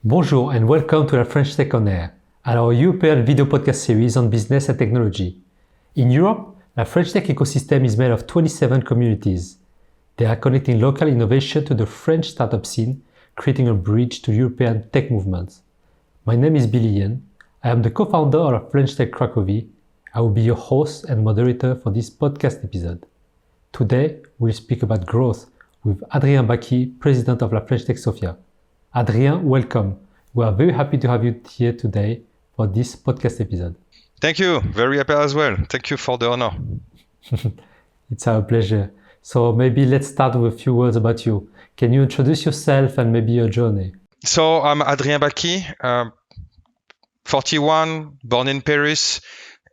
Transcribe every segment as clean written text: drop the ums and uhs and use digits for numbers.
Bonjour and welcome to the French Tech On Air, our European video podcast series on business and technology. In Europe, the French tech ecosystem is made of 27 communities. They are connecting local innovation to the French startup scene, creating a bridge to European tech movements. My name is Billy Yen. I am the co-founder of French Tech Cracovie. I will be your host and moderator for this podcast episode. Today, we'll speak about growth with Adrien Bacchi, president of la French Tech Sofia. Adrien, welcome. We are very happy to have you here today for this podcast episode. Thank you. Very happy as well. Thank you for the honor. It's our pleasure. So maybe let's start with a few words about you. Can you introduce yourself and maybe your journey? So I'm Adrien Bacchi, 41, born in Paris.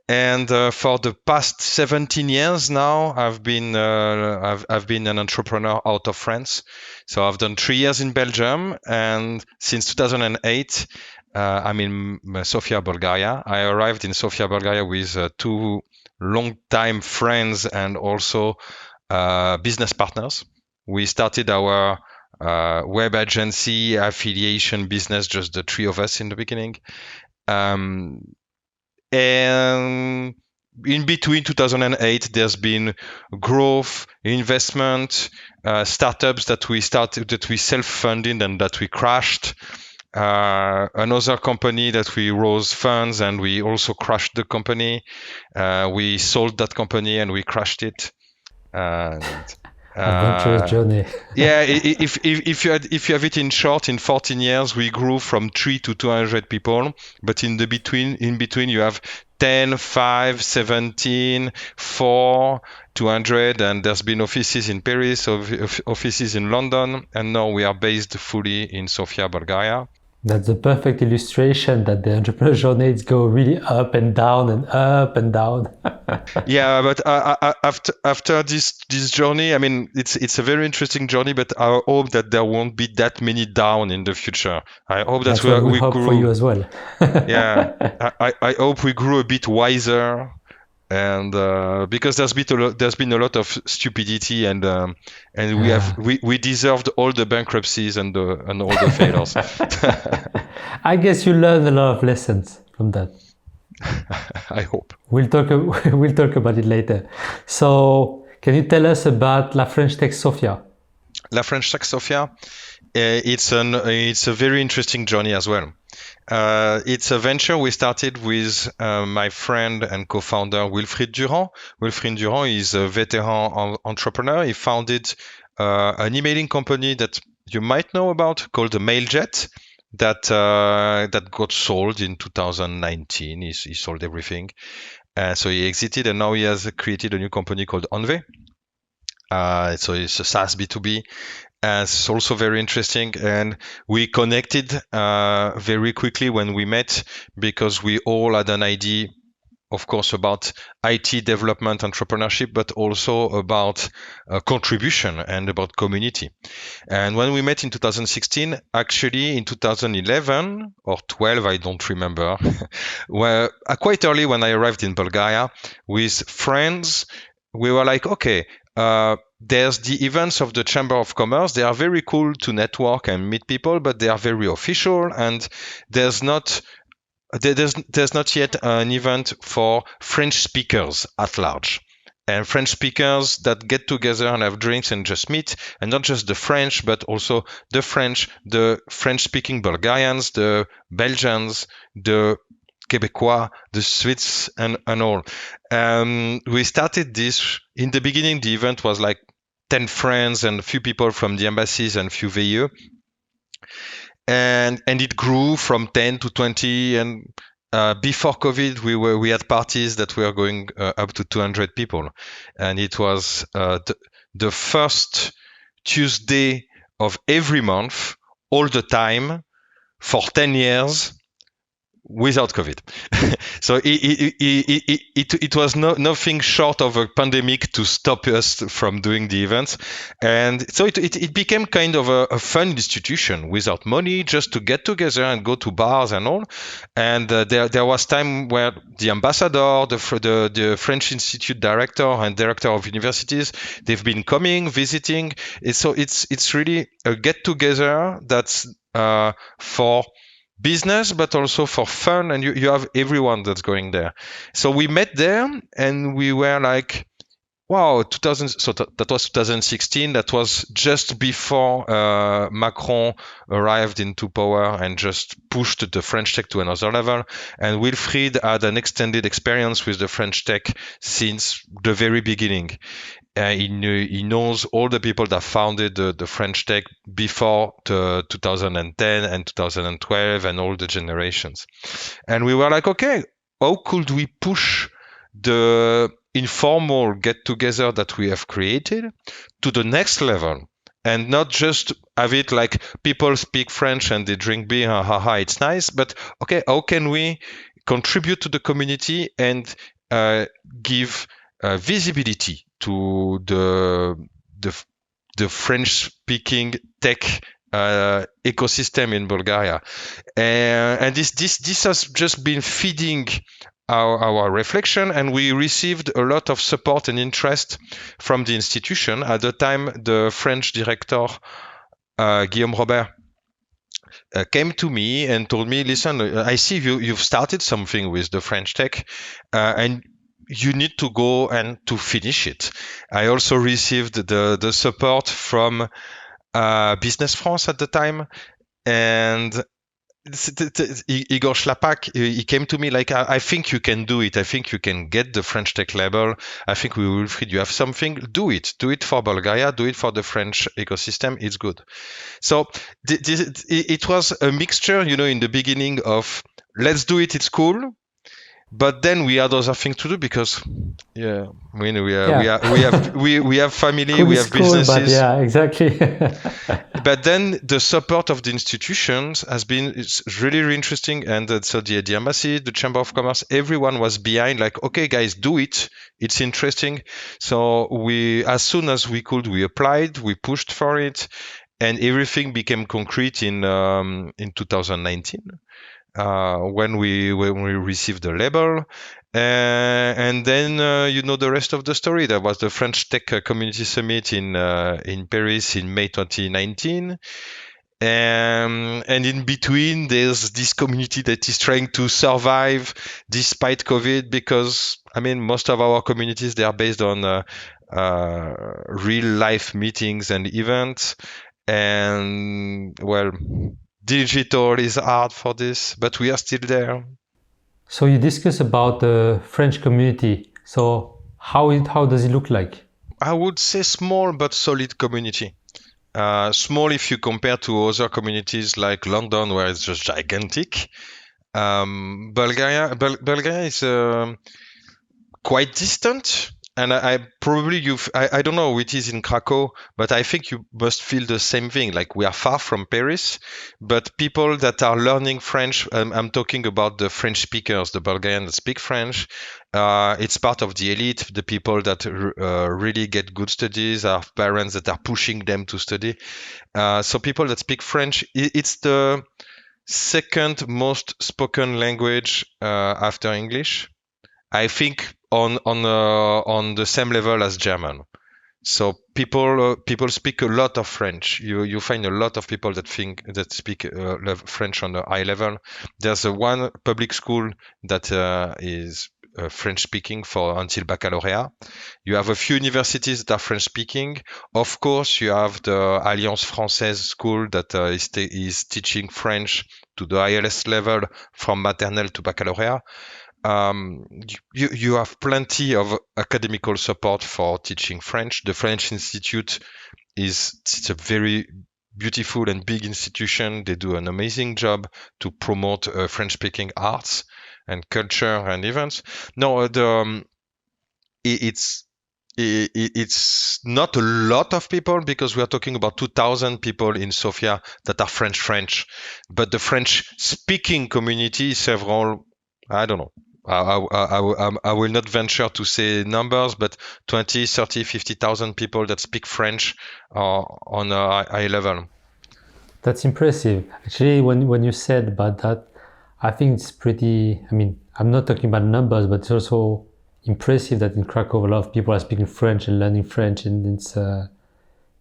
And for the past 17 years now, I've been an entrepreneur out of France. So I've done 3 years in Belgium, and since 2008, I'm in Sofia, Bulgaria. I arrived in Sofia, Bulgaria with two long-time friends and also business partners. We started our web agency affiliation business, just the three of us in the beginning. And in between 2008, there's been growth, investment, startups that we self-funded and that we crashed. Another company that we raised funds and we also crashed the company. We sold that company and we crashed it. Adventurous journey. Yeah, if you have it in short, in 14 years we grew from 3 to 200 people, but in between you have 10, 5, 17, 4, 200, and there's been offices in Paris, offices in London, and now we are based fully in Sofia, Bulgaria. That's the perfect illustration that the entrepreneur journeys go really up and down and up and down. Yeah, but after this journey, I mean, it's a very interesting journey, but I hope that there won't be that many down in the future. I hope that we hope grew, for you as well. Yeah, I hope we grew a bit wiser, and because there's been a lot of stupidity, and we deserved all the bankruptcies and all the failures. I guess you learned a lot of lessons from that. I hope. We'll talk about it later. So, can you tell us about la French Tech Sofia? La French Tech Sofia, it's a very interesting journey as well. It's a venture we started with my friend and co-founder Wilfried Durand. Wilfried Durand is a veteran entrepreneur. He founded an emailing company that you might know about called the Mailjet that got sold in 2019. He sold everything. So he exited, and now he has created a new company called Envy. So it's a SaaS B2B. It's also very interesting, and we connected very quickly when we met because we all had an idea, of course, about IT development, entrepreneurship, but also about contribution and about community. And when we met in 2016, actually in 2011 or 12, I don't remember, where quite early when I arrived in Bulgaria with friends, we were like, okay, there's the events of the Chamber of Commerce. They are very cool to network and meet people, but they are very official, and there's not yet an event for French speakers at large. And French speakers that get together and have drinks and just meet, and not just the French, but also the French-speaking Bulgarians, the Belgians, the Quebecois, the Swiss, and all. We started this in the beginning. The event was like 10 friends and a few people from the embassies and a few VE. And it grew from 10 to 20. And before COVID, we had parties that were going up to 200 people. And it was the first Tuesday of every month, all the time, for 10 years. Without COVID. So it was nothing short of a pandemic to stop us from doing the events. And so it became kind of a fun institution without money, just to get together and go to bars and all. And there was time where the ambassador, the French Institute director and director of universities, they've been coming, visiting. So it's really a get together that's for business, but also for fun. And you have everyone that's going there. So we met there and we were like, wow, 2000. So that was 2016. That was just before Macron arrived into power and just pushed the French Tech to another level. And Wilfried had an extended experience with the French Tech since the very beginning. He knows all the people that founded the French Tech before 2010 and 2012 and all the generations. And we were like, okay, how could we push the informal get-together that we have created to the next level, and not just have it like people speak French and they drink beer, haha, it's nice, but okay, how can we contribute to the community and give visibility to the French-speaking tech ecosystem in Bulgaria, and this has just been feeding our reflection, and we received a lot of support and interest from the institution. At the time, the French director, Guillaume Robert, came to me and told me, listen, I see you've started something with the French Tech, and you need to go and to finish it. I also received the support from Business France at the time, and Igor Schlapak, he came to me like, I think you can do it. I think you can get the French Tech label. I think Wilfried, you have something. Do it. Do it for Bulgaria. Do it for the French ecosystem. It's good. So it was a mixture, in the beginning of let's do it. It's cool. But then we had other things to do because, we have family, Cool we is have cool, businesses. but yeah, exactly. But then the support of the institutions has been really, really interesting. And so the embassy, the Chamber of Commerce, everyone was behind, like, okay, guys, do it. It's interesting. So as soon as we could, we applied, we pushed for it, and everything became concrete in 2019. When we received the label, and then the rest of the story. There was the French Tech Community Summit in Paris in May 2019, and in between there's this community that is trying to survive despite COVID, because most of our communities, they are based on real life meetings and events, and well, digital is hard for this, but we are still there. So you discuss about the French community. So how does it look like? I would say small but solid community. Small if you compare to other communities like London, where it's just gigantic. Bulgaria is quite distant. And I don't know how it is in Krakow, but I think you must feel the same thing. Like, we are far from Paris, but people that are learning French, I'm talking about the French speakers, the Bulgarians that speak French. It's part of the elite, the people that really get good studies, are parents that are pushing them to study. So people that speak French, it's the second most spoken language after English. I think on the same level as German. So people speak a lot of French. You find a lot of people that speak French on a high level. There's one public school that is French speaking until baccalaureate. You have a few universities that are French speaking. Of course, you have the Alliance Française school that is teaching French to the highest level from maternelle to baccalaureate. You have plenty of academical support for teaching French. The French Institute it's a very beautiful and big institution. They do an amazing job to promote French-speaking arts and culture and events. No, it's not a lot of people, because we are talking about 2,000 people in Sofia that are French, but the French-speaking community is several, I don't know. I will not venture to say numbers, but 20, 30, 50,000 people that speak French on a high level. That's impressive. Actually, when you said about that, I think it's pretty, I'm not talking about numbers, but it's also impressive that in Krakow a lot of people are speaking French and learning French, and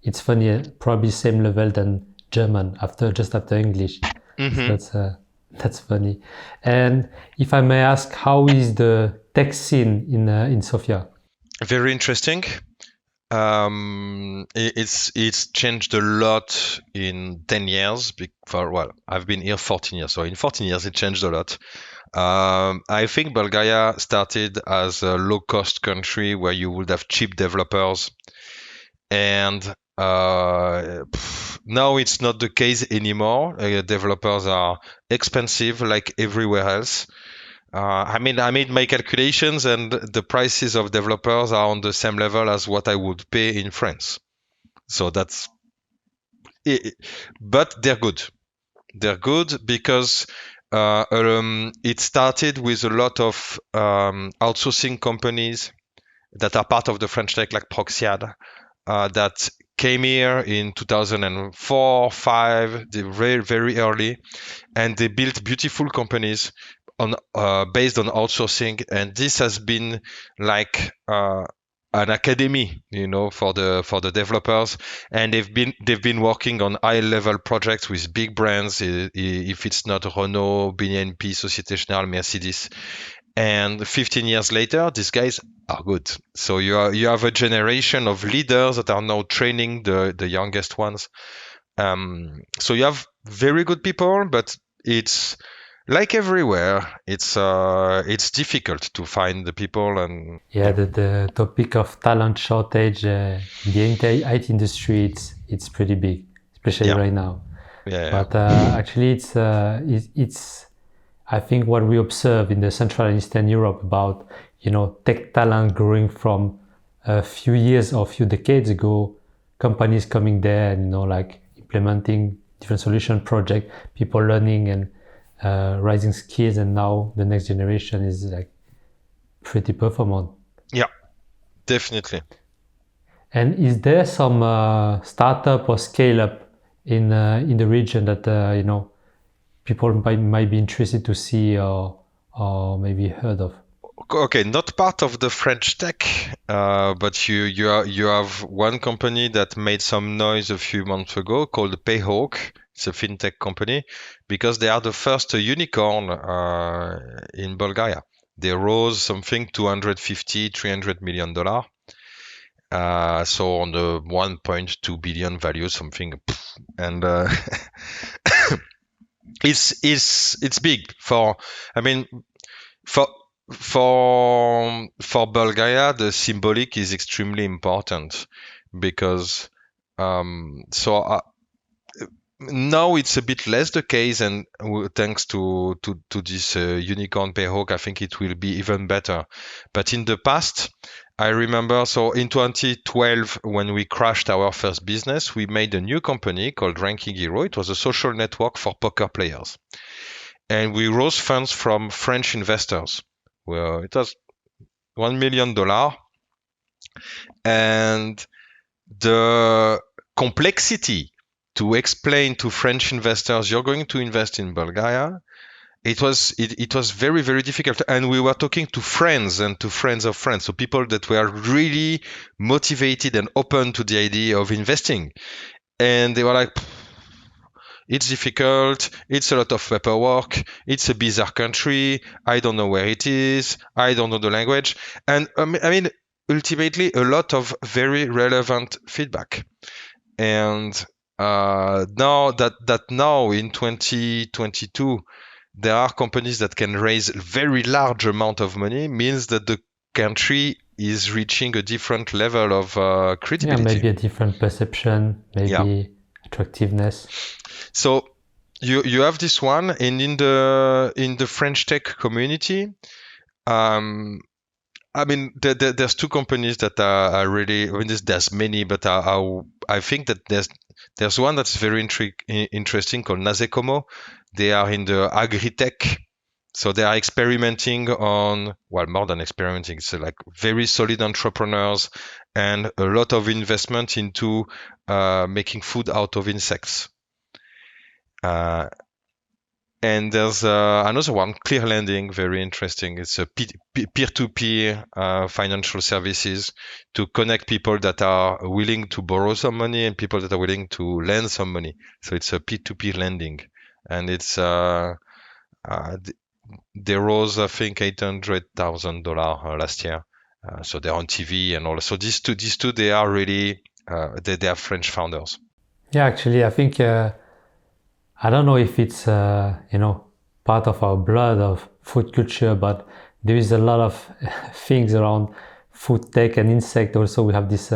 it's funny, probably same level than German just after English. Mm-hmm. So That's funny. And if I may ask, how is the tech scene in Sofia? Very interesting. It's changed a lot in 10 years. Well, I've been here 14 years, so in 14 years it changed a lot. I think Bulgaria started as a low-cost country where you would have cheap developers, and now it's not the case anymore. Developers are expensive, like everywhere else. I made my calculations, and the prices of developers are on the same level as what I would pay in France. So that's it. But they're good. They're good because it started with a lot of outsourcing companies that are part of the French Tech, like Proxiad, that came here in 2004, 5, very, very early, and they built beautiful companies based on outsourcing, and this has been like an academy, for the developers, and they've been working on high level projects with big brands. If it's not Renault, BNP, Société Générale, Mercedes, and 15 years later, these guys are good. So you have a generation of leaders that are now training the youngest ones. So you have very good people, but it's like everywhere, it's difficult to find the people. And yeah, the topic of talent shortage in the IT industry, it's pretty big, especially right now. But actually, it's I think what we observe in the Central and Eastern Europe about tech talent growing from a few years or a few decades ago, companies coming there and like implementing different solution project, people learning and rising skills, and now the next generation is like pretty performant. Yeah, definitely. And is there some startup or scale up in the region that people might be interested to see or maybe heard of? Okay, not part of the French tech, but you have one company that made some noise a few months ago called Payhawk. It's a fintech company because they are the first unicorn in Bulgaria. They rose something $250-300 million. So on the 1.2 billion value, something, and it's big for Bulgaria. The symbolic is extremely important because now it's a bit less the case, and thanks to this unicorn Payhawk, I think it will be even better. But in the past, I remember, so in 2012, when we crashed our first business, we made a new company called Ranking Hero. It was a social network for poker players. And we raised funds from French investors. Well, it was $1 million. And the complexity to explain to French investors, you're going to invest in Bulgaria, it was very, very difficult. And we were talking to friends and to friends of friends, so people that were really motivated and open to the idea of investing. And they were like, it's difficult, it's a lot of paperwork, it's a bizarre country, I don't know where it is, I don't know the language. And ultimately, a lot of very relevant feedback. And now in 2022, there are companies that can raise very large amount of money, means that the country is reaching a different level of credibility. Yeah, maybe a different perception, maybe attractiveness. So you have this one, and in the French tech community, there's two companies that are really. There's many, but I think that there's one that's very interesting called Nasecomo. They are in the agri-tech, so they are experimenting on, well, more than experimenting. It's like very solid entrepreneurs and a lot of investment into making food out of insects. And there's another one, Clear Lending, very interesting. It's a peer-to-peer financial services to connect people that are willing to borrow some money and people that are willing to lend some money. So it's a peer-to-peer lending, and it's they rose, I think, $800,000 last year. So they're on TV and all. So these two, they are really they are French founders. Yeah, actually, I think I don't know if it's part of our blood of food culture, but there is a lot of things around food tech and insect. Also, we have this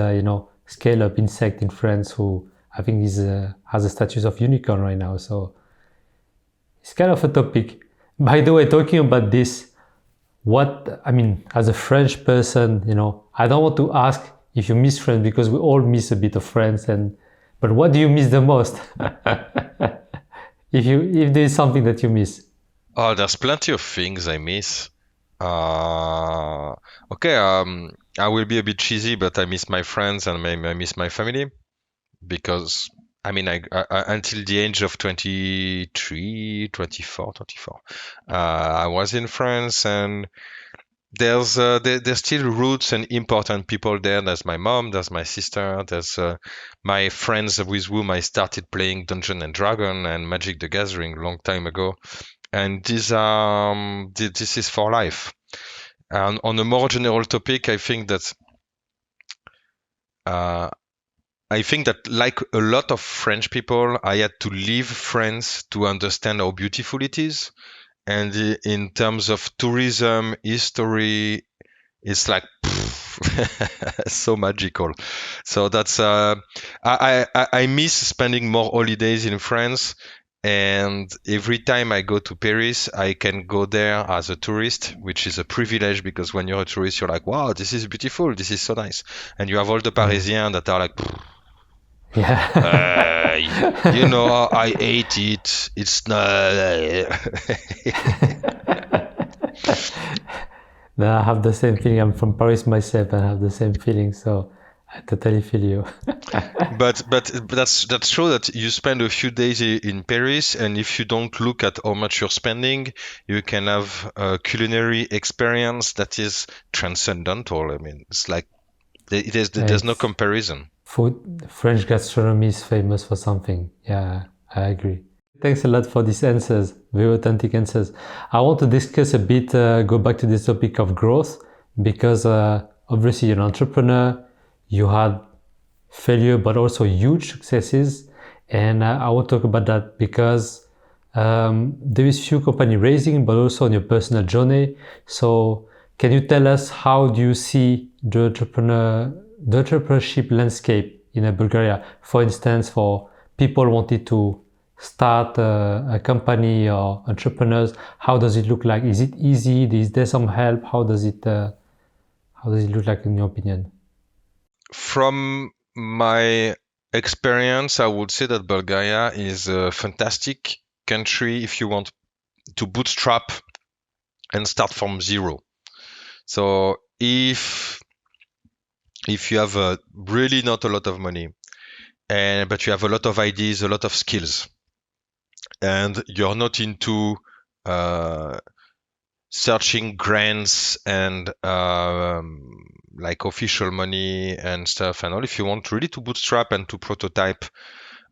scale up insect in France who I think is has a status of unicorn right now. So it's kind of a topic. By the way, talking about this, as a French person, I don't want to ask if you miss France because we all miss a bit of France. But what do you miss the most? If there is something that you miss. Oh, there's plenty of things I miss. Okay, I will be a bit cheesy, but I miss my friends and I miss my family because I until the age of 23, 24, I was in France, and there's still roots and important people there. There's my mom, there's my sister, there's my friends with whom I started playing Dungeon and Dragon and Magic the Gathering a long time ago, and this is for life. And on a more general topic, I think that like a lot of French people, I had to leave France to understand how beautiful it is. And in terms of tourism, history, it's like so magical. So that's I miss spending more holidays in France. And every time I go to Paris, I can go there as a tourist, which is a privilege because when you're a tourist, you're like, wow, this is beautiful, this is so nice. And you have all the Parisians that are like, yeah. I ate it. It's not. No, I have the same feeling. I'm from Paris myself and I have the same feeling. So I totally feel you. but that's true that you spend a few days in Paris, and if you don't look at how much you're spending, you can have a culinary experience that is transcendental. I mean, it's like there's no comparison. Food, French gastronomy is famous for something. Yeah, I agree. Thanks a lot for these answers, very authentic answers. I want to discuss a bit, go back to this topic of growth, because obviously you're an entrepreneur, you had failure, but also huge successes. And I want to talk about that because there is few company raising, but also on your personal journey. So can you tell us how do you see the entrepreneurship landscape in Bulgaria? For instance, for people wanting to start a company or entrepreneurs, how does it look like? Is it easy? Is there some help? How does it look like in your opinion? From my experience, I would say that Bulgaria is a fantastic country if you want to bootstrap and start from zero. So if you have really not a lot of money, but you have a lot of ideas, a lot of skills, and you're not into searching grants and like official money and stuff and all, if you want really to bootstrap and to prototype,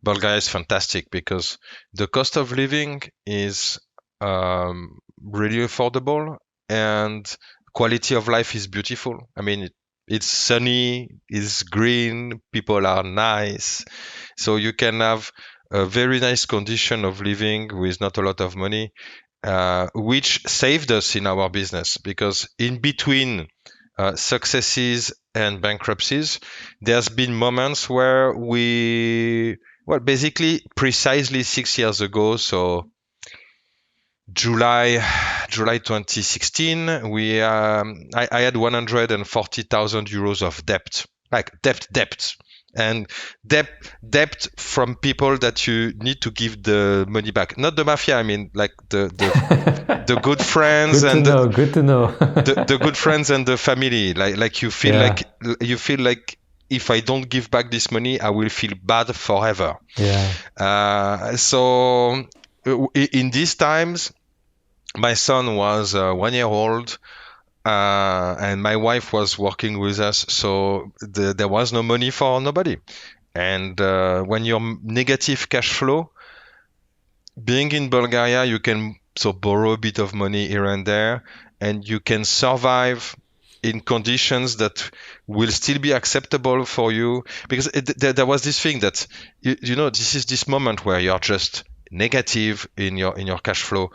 Bulgaria is fantastic because the cost of living is really affordable and quality of life is beautiful. I mean, it's sunny, it's green, people are nice, so you can have a very nice condition of living with not a lot of money, which saved us in our business because in between successes and bankruptcies, there's been moments where basically precisely 6 years ago, so July 2016, I had 140,000 euros of debt, like debt. And debt from people that you need to give the money back, not the mafia. I mean, like the good friends good to know. the good friends and the family. Like you feel like if I don't give back this money, I will feel bad forever. Yeah. So in these times, my son was 1 year old. And my wife was working with us, so there was no money for nobody. And when you're negative cash flow, being in Bulgaria, you can so borrow a bit of money here and there, and you can survive in conditions that will still be acceptable for you. Because there was this thing that this is this moment where you're just negative in your cash flow,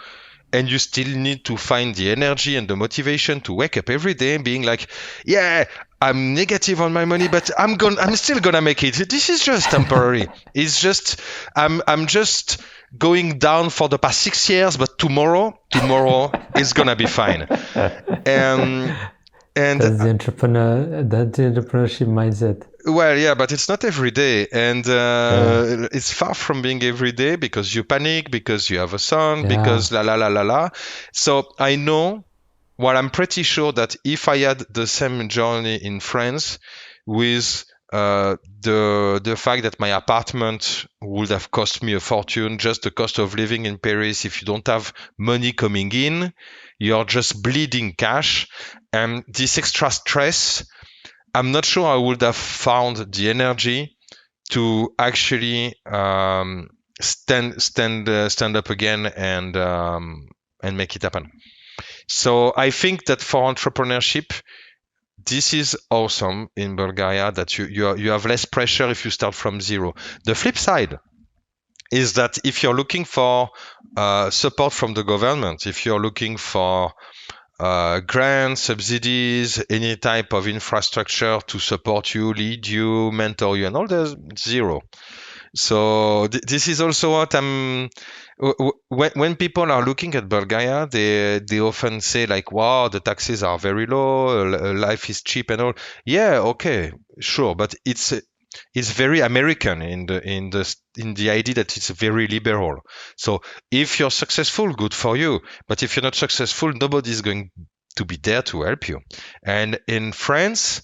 and you still need to find the energy and the motivation to wake up every day and being like, yeah, I'm negative on my money, but I'm still gonna make it. This is just temporary. It's just I'm just going down for the past 6 years, but tomorrow is gonna be fine. And that's the entrepreneurship mindset. Well, yeah, but it's not every day, and it's far from being every day because you panic, because you have a son, because la la la la la. So I know, well, I'm pretty sure that if I had the same journey in France with the fact that my apartment would have cost me a fortune, just the cost of living in Paris, if you don't have money coming in, you're just bleeding cash, and this extra stress, I'm not sure I would have found the energy to actually stand up again and make it happen. So I think that for entrepreneurship, this is awesome in Bulgaria, that you have less pressure if you start from zero. The flip side is that if you're looking for support from the government, if you're looking for grants, subsidies, any type of infrastructure to support you, lead you, mentor you, and all, there's zero. So this is also what when people are looking at Bulgaria, they often say like, wow, the taxes are very low, life is cheap and all. Yeah, okay, sure, but it's very American in the idea that it's very liberal. So if you're successful, good for you. But if you're not successful, nobody's going to be there to help you. And in France,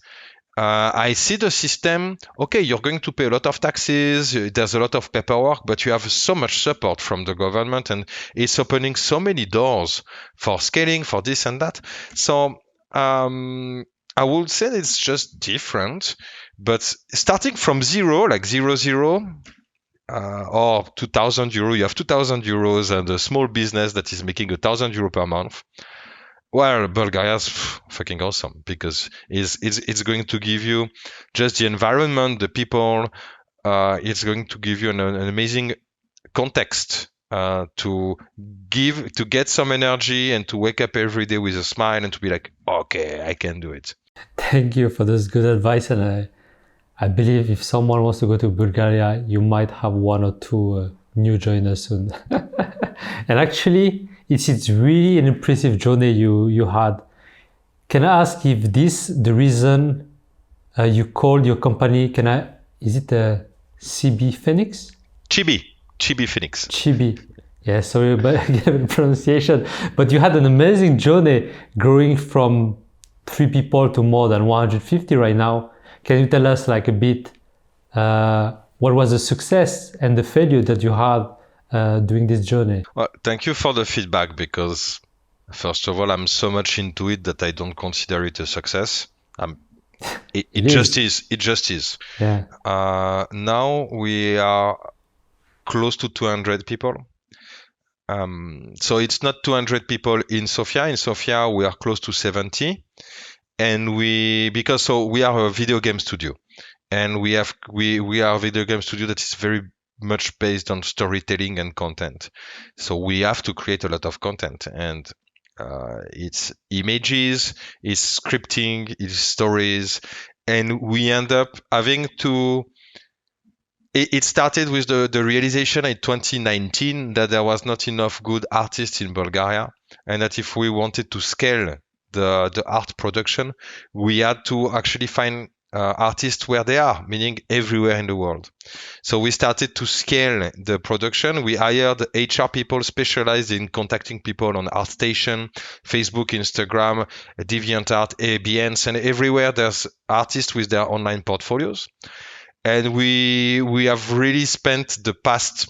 I see the system. Okay, you're going to pay a lot of taxes. There's a lot of paperwork, but you have so much support from the government, and it's opening so many doors for scaling, for this and that. So I would say it's just different. But starting from zero, like 0, or 2,000 euro, you have 2,000 euros and a small business that is making 1,000 euro per month. Well, Bulgaria's fucking awesome because it's going to give you just the environment, the people. It's going to give you an amazing context to get some energy and to wake up every day with a smile and to be like, okay, I can do it. Thank you for this good advice, and I believe if someone wants to go to Bulgaria, you might have 1 or 2 new joiners soon. And actually, it's really an impressive journey you had. Can I ask if this the reason you called your company? Is it CB Phoenix? Chibi Phoenix. Chibi. Yeah, sorry about the pronunciation. But you had an amazing journey growing from 3 people to more than 150 right now. Can you tell us like a bit what was the success and the failure that you had during this journey? Well, thank you for the feedback, because first of all, I'm so much into it that I don't consider it a success. It just is. It just is. Yeah. Now we are close to 200 people. So it's not 200 people in Sofia. In Sofia, we are close to 70. And we are a video game studio, and we are a video game studio that is very much based on storytelling and content. So we have to create a lot of content, and it's images, it's scripting, it's stories, and we end up having to. It started with the realization in 2019 that there was not enough good artists in Bulgaria, and that if we wanted to scale the art production, we had to actually find artists where they are, meaning everywhere in the world. So we started to scale the production. We hired HR people specialized in contacting people on ArtStation, Facebook, Instagram, DeviantArt, Behance, and everywhere there's artists with their online portfolios. And we have really spent the past,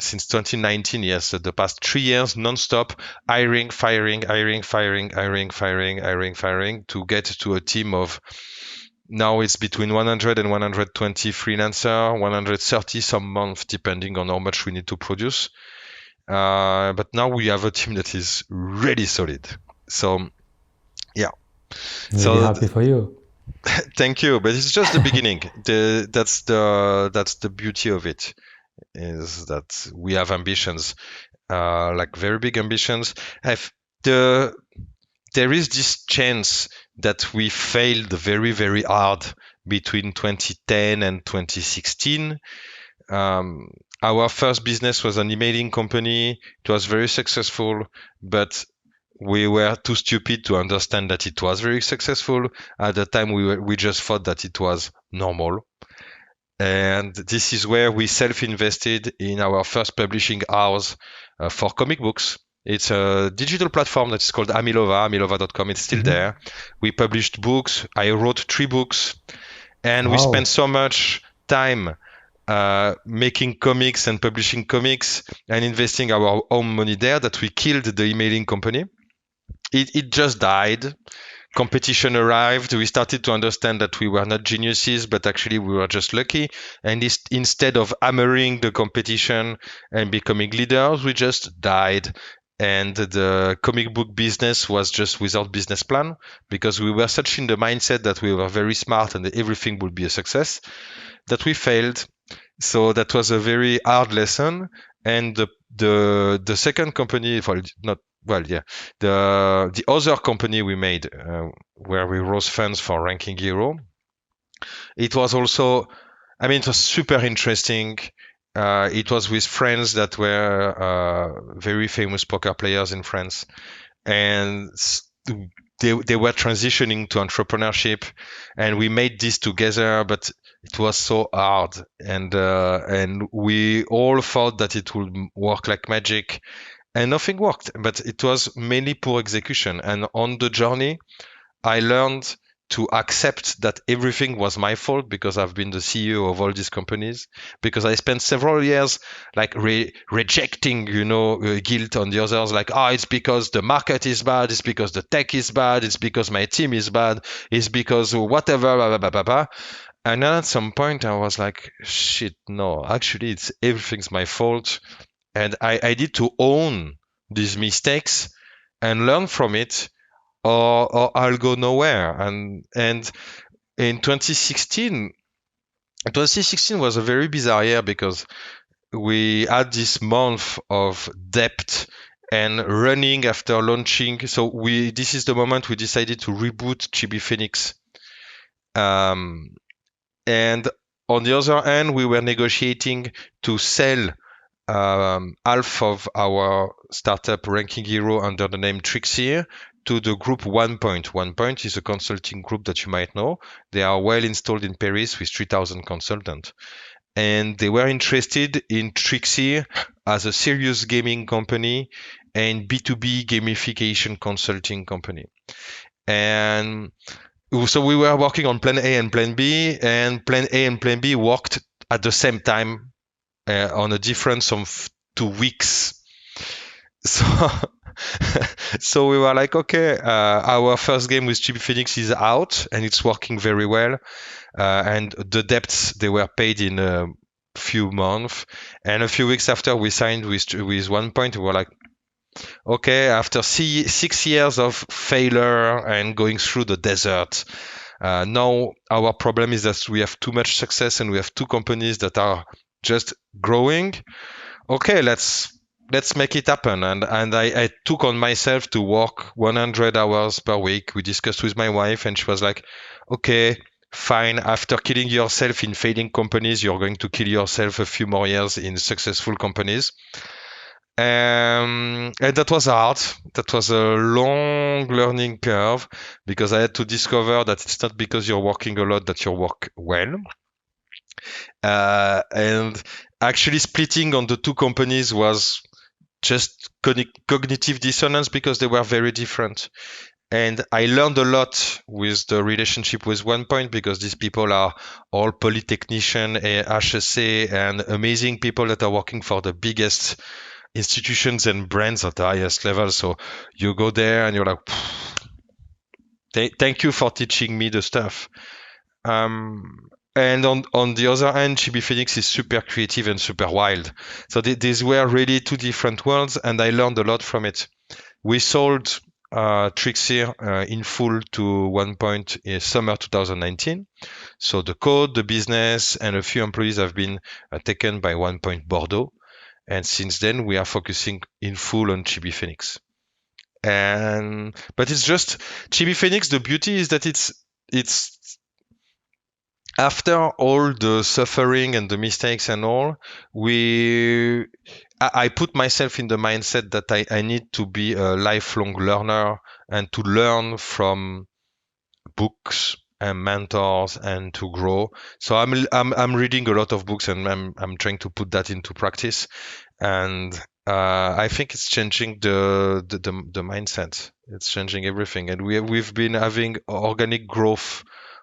since 2019, yes, the past 3 years non-stop hiring, firing to get to a team of, now it's between 100 and 120 freelancer, 130 some month, depending on how much we need to produce. But now we have a team that is really solid. So yeah. Really So happy for you. thank you. But it's just the beginning. That's the beauty of it, is that we have ambitions, like very big ambitions. I've, the There is this chance that we failed very, very hard between 2010 and 2016. Um, our first business was an emailing company. It was very successful, but we were too stupid to understand that it was very successful. At the time, we just thought that it was normal. And this is where we self-invested in our first publishing house for comic books. It's a digital platform that's called Amilova, amilova.com. It's still there. We published books. I wrote 3 books, and we spent Wow. so much time making comics and publishing comics and investing our own money there that we killed the emailing company. It just died. Competition arrived. We started to understand that we were not geniuses, but actually we were just lucky. And instead of hammering the competition and becoming leaders, we just died. And the comic book business was just without business plan, because we were such in the mindset that we were very smart and that everything would be a success, that we failed. So that was a very hard lesson. And the second company, well, not well, yeah, the other company we made, where we raised funds for Ranking Hero, it was also, I mean, it was super interesting. It was with friends that were very famous poker players in France, and they were transitioning to entrepreneurship, and we made this together, but it was so hard, and we all thought that it would work like magic, and nothing worked. But it was mainly poor execution. And on the journey, I learned to accept that everything was my fault, because I've been the CEO of all these companies, because I spent several years like rejecting, guilt on the others, like, oh, it's because the market is bad, it's because the tech is bad, it's because my team is bad, it's because whatever, blah, blah, blah, blah, blah. And then at some point I was like, shit, no, actually it's everything's my fault. And I need to own these mistakes and learn from it, or I'll go nowhere. And in 2016 was a very bizarre year, because we had this month of debt and running after launching. So this is the moment we decided to reboot Chibi Phoenix. And on the other hand, we were negotiating to sell half of our startup Ranking Hero under the name Trixie to the group 1Point. 1Point is a consulting group that you might know. They are well installed in Paris with 3,000 consultants. And they were interested in Trixie as a serious gaming company and B2B gamification consulting company. And so we were working on plan A and plan B, and plan A and plan B worked at the same time, on a difference of 2 weeks. So, so we were like, okay, our first game with Chibi Phoenix is out, and it's working very well. And the debts, they were paid in a few months. And a few weeks after we signed with 1Point, we were like, okay, after 6 years of failure and going through the desert, now our problem is that we have too much success and we have 2 companies that are just growing. Okay, let's make it happen. And I took on myself to work 100 hours per week. We discussed with my wife, and she was like, okay, fine. After killing yourself in failing companies, you're going to kill yourself a few more years in successful companies. And that was hard. That was a long learning curve, because I had to discover that it's not because you're working a lot that you work well. And actually splitting on the 2 companies was just cognitive dissonance, because they were very different. And I learned a lot with the relationship with 1Point, because these people are all polytechnician, HSC, and amazing people that are working for the biggest institutions and brands at the highest level. So you go there and you're like, thank you for teaching me the stuff. And on the other hand, Chibi Phoenix is super creative and super wild. So these were really two different worlds, and I learned a lot from it. We sold Trixie in full to one point in summer 2019. So the code, the business, and a few employees have been taken by One Point Bordeaux. And since then, we are focusing in full on Chibi Phoenix. But it's just Chibi Phoenix. The beauty is that it's after all the suffering and the mistakes and all, I put myself in the mindset that I need to be a lifelong learner and to learn from books and mentors and to grow. So I'm reading a lot of books, and I'm trying to put that into practice. And I think it's changing the mindset. It's changing everything, and we've been having organic growth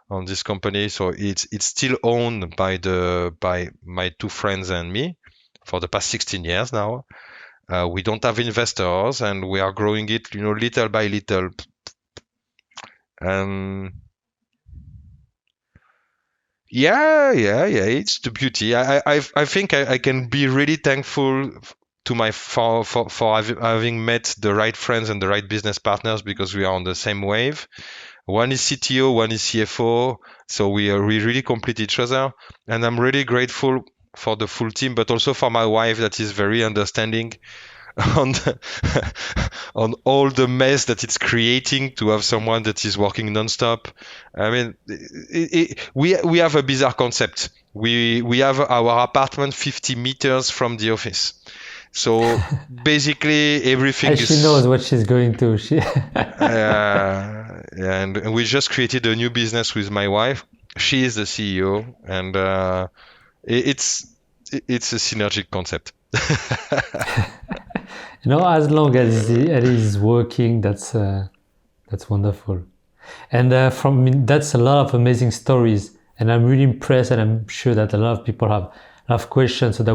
on this company. So it's still owned by my two friends and me for the past 16 years now. We don't have investors, and we are growing it, little by little. Yeah, it's the beauty. I think I can be really thankful to for having met the right friends and the right business partners, because we are on the same wave. One is CTO, one is CFO, so we really complete each other. And I'm really grateful for the full team, but also for my wife, that is very understanding on on all the mess that it's creating to have someone that is working nonstop. I mean, we have a bizarre concept. We have our apartment 50 meters from the office. So basically everything she knows what she's going to. And we just created a new business with my wife. She is the CEO, and it's a synergic concept. As long as it is working, that's wonderful. And that's a lot of amazing stories, and I'm really impressed, and I'm sure that a lot of people have questions. So I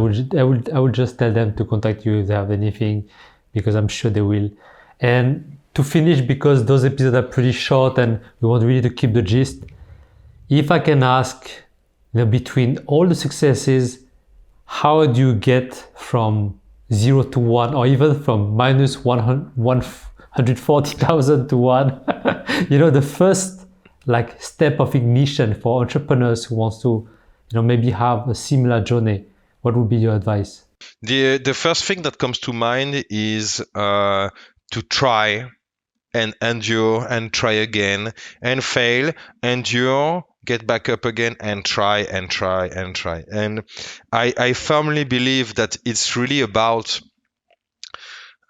would just tell them to contact you if they have anything, because I'm sure they will. And to finish, because those episodes are pretty short and we want really to keep the gist, if I can ask, between all the successes, how do you get from 0 to 1, or even from minus 140,000 to 1? The first step of ignition for entrepreneurs who wants to maybe have a similar journey. What would be your advice? The first thing that comes to mind is to try and endure and try again and fail, endure, get back up again and try and try and try. And I firmly believe that it's really about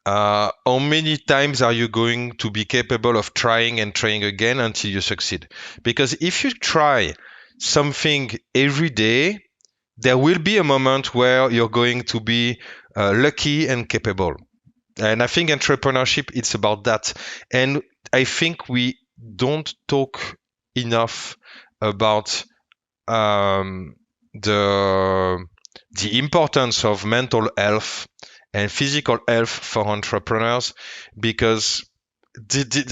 how many times are you going to be capable of trying and trying again until you succeed. Because if you try something every day, there will be a moment where you're going to be lucky and capable. And I think entrepreneurship, it's about that. And I think we don't talk enough about the importance of mental health and physical health for entrepreneurs, because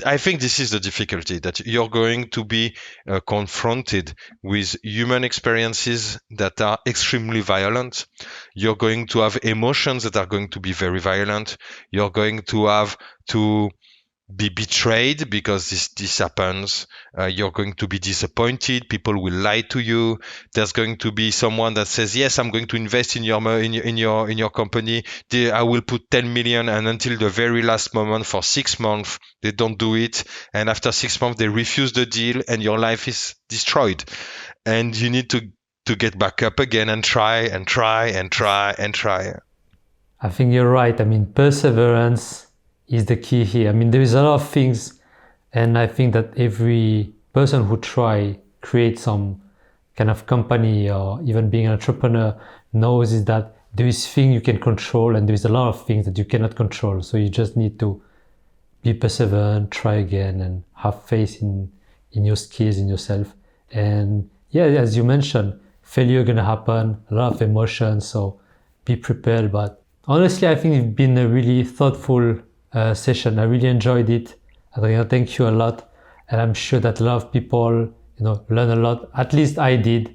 I think this is the difficulty, that you're going to be confronted with human experiences that are extremely violent. You're going to have emotions that are going to be very violent. You're going to have to be betrayed because this happens. You're going to be disappointed. People will lie to you. There's going to be someone that says, yes, I'm going to invest in your company. I will put 10 million, and until the very last moment, for 6 months, they don't do it. And after 6 months, they refuse the deal, and your life is destroyed. And you need to get back up again and try and try and try and try. I think you're right. I mean, perseverance is the key here. I mean, there is a lot of things, and I think that every person who create some kind of company or even being an entrepreneur knows is that there is things you can control, and there is a lot of things that you cannot control. So you just need to be perseverant, try again, and have faith in your skills, in yourself. And yeah, as you mentioned, failure gonna happen, a lot of emotions, so be prepared. But honestly, I think it's been a really thoughtful session. I really enjoyed it. Adrien, thank you a lot. And I'm sure that a lot of people, learn a lot. At least I did.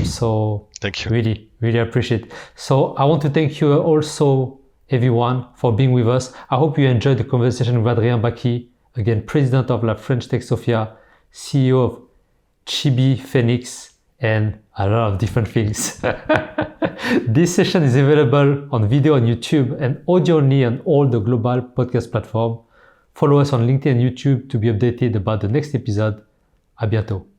So thank you. Really, really appreciate it. So I want to thank you also, everyone, for being with us. I hope you enjoyed the conversation with Adrien Bacchi, again, president of La French Tech Sofia, CEO of Chibi Phoenix, and a lot of different things. This session is available on video on YouTube and audio only on all the global podcast platforms. Follow us on LinkedIn and YouTube to be updated about the next episode. À bientôt.